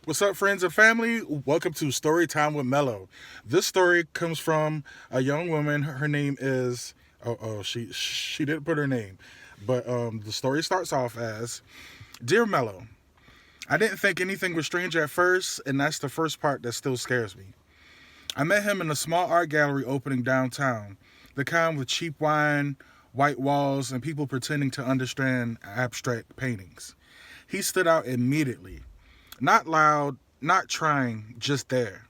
What's up, friends and family? Welcome to Story Time with Mello. This story comes from a young woman. Her name is she didn't put her name, but the story starts off as Dear Mello. I didn't think anything was strange at first, and that's the first part that still scares me. I met him in a small art gallery opening downtown, the kind with cheap wine, white walls, and people pretending to understand abstract paintings. He stood out immediately. Not loud, not trying, just there.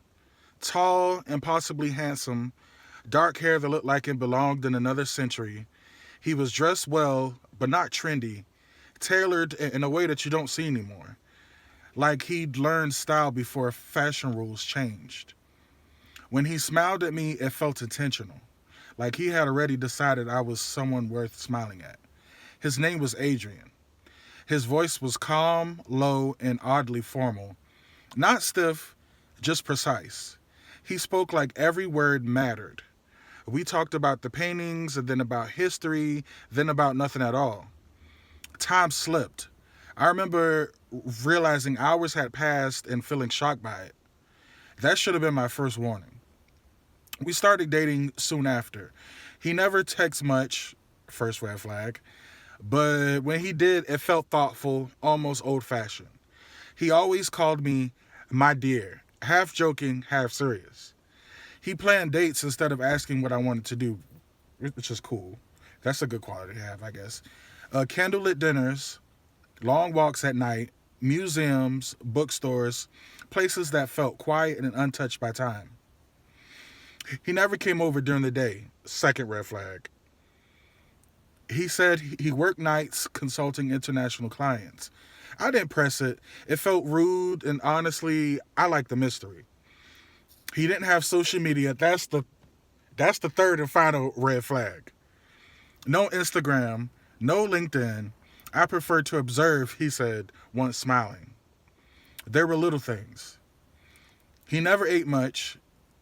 Tall, impossibly handsome, dark hair that looked like it belonged in another century. He was dressed well, but not trendy, tailored in a way that you don't see anymore. Like he'd learned style before fashion rules changed. When he smiled at me, it felt intentional. Like he had already decided I was someone worth smiling at. His name was Adrian. His voice was calm, low, and oddly formal. Not stiff, just precise. He spoke like every word mattered. We talked about the paintings, and then about history, then about nothing at all. Time slipped. I remember realizing hours had passed and feeling shocked by it. That should have been my first warning. We started dating soon after. He never texted much, first red flag, but when he did, it felt thoughtful, almost old fashioned. He always called me my dear, half joking, half serious. He planned dates instead of asking what I wanted to do, which is cool. That's a good quality to have, I guess. Candlelit dinners, long walks at night, museums, bookstores, places that felt quiet and untouched by time. He never came over during the day. Second red flag. He said he worked nights consulting international clients. I didn't press it. It felt rude, and honestly, I like the mystery. He didn't have social media. That's the third and final red flag. No Instagram, no LinkedIn. I prefer to observe, he said, once smiling. There were little things. He never ate much.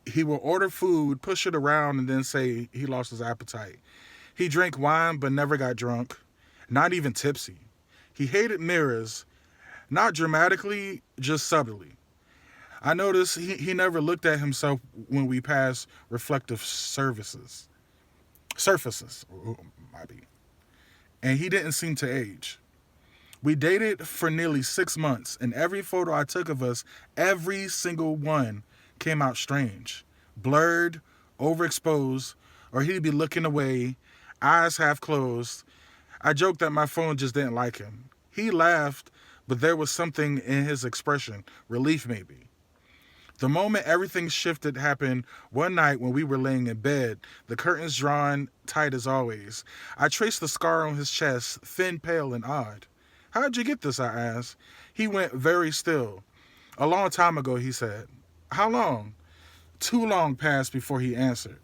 He would order food, push it around, and then say he lost his appetite. He drank wine but never got drunk, not even tipsy. He hated mirrors, not dramatically, just subtly. I noticed he never looked at himself when we passed reflective services. Surfaces, might be. And he didn't seem to age. We dated for nearly 6 months, and every photo I took of us, every single one, came out strange. Blurred, overexposed, or he'd be looking away, eyes half closed. I joked that my phone just didn't like him. He laughed, but there was something in his expression, relief maybe. The moment everything shifted happened one night when we were laying in bed, the curtains drawn tight as always. I traced the scar on his chest, thin, pale, and odd. How'd you get this? I asked. He went very still. A long time ago, he said. How long? Too long passed before he answered.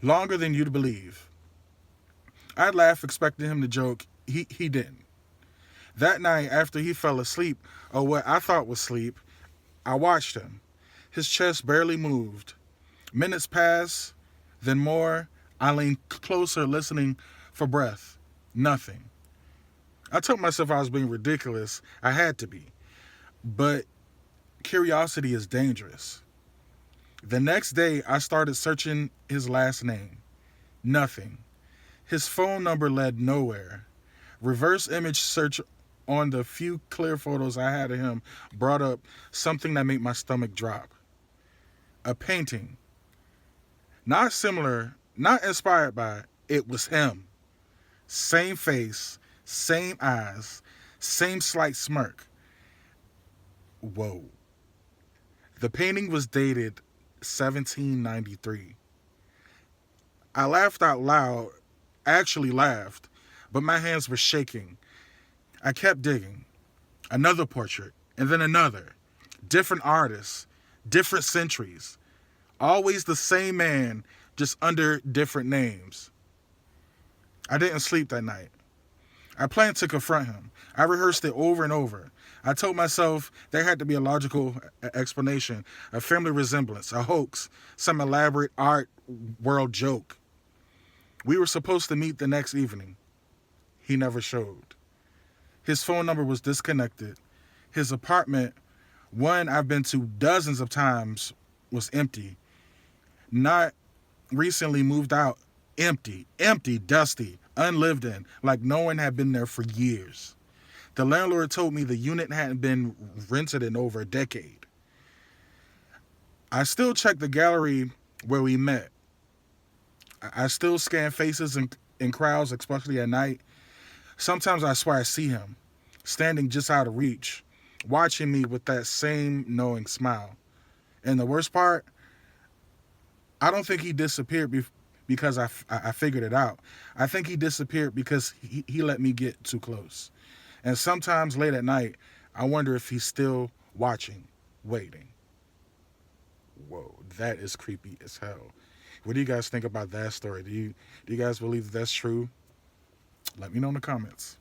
Longer than you'd believe. I laughed, expecting him to joke. He didn't. That night, after he fell asleep, or what I thought was sleep, I watched him. His chest barely moved. Minutes passed, then more. I leaned closer, listening for breath. Nothing. I told myself I was being ridiculous. I had to be. But curiosity is dangerous. The next day, I started searching his last name. Nothing. His phone number led nowhere. Reverse image search on the few clear photos I had of him brought up something that made my stomach drop. A painting. Not similar, not inspired by, it was him. Same face, same eyes, same slight smirk. Whoa. The painting was dated 1793. I laughed out loud, actually laughed, but my hands were shaking. I kept digging. Another portrait, and then another. Different artists, different centuries. Always the same man, just under different names. I didn't sleep that night. I planned to confront him. I rehearsed it over and over. I told myself there had to be a logical explanation, a family resemblance, a hoax, some elaborate art world joke. We were supposed to meet the next evening. He never showed. His phone number was disconnected. His apartment One I've been to dozens of times was empty. Not recently moved out. Empty, dusty, unlived in, like no one had been there for years. The landlord told me the unit hadn't been rented in over a decade. I still check the gallery where we met. I still scan faces in crowds, especially at night. Sometimes I swear I see him, standing just out of reach, watching me with that same knowing smile. And the worst part, I don't think he disappeared because I figured it out. I think he disappeared because he let me get too close. And sometimes late at night, I wonder if he's still watching, waiting. Whoa, that is creepy as hell. What do you guys think about that story? Do you guys believe that that's true? Let me know in the comments.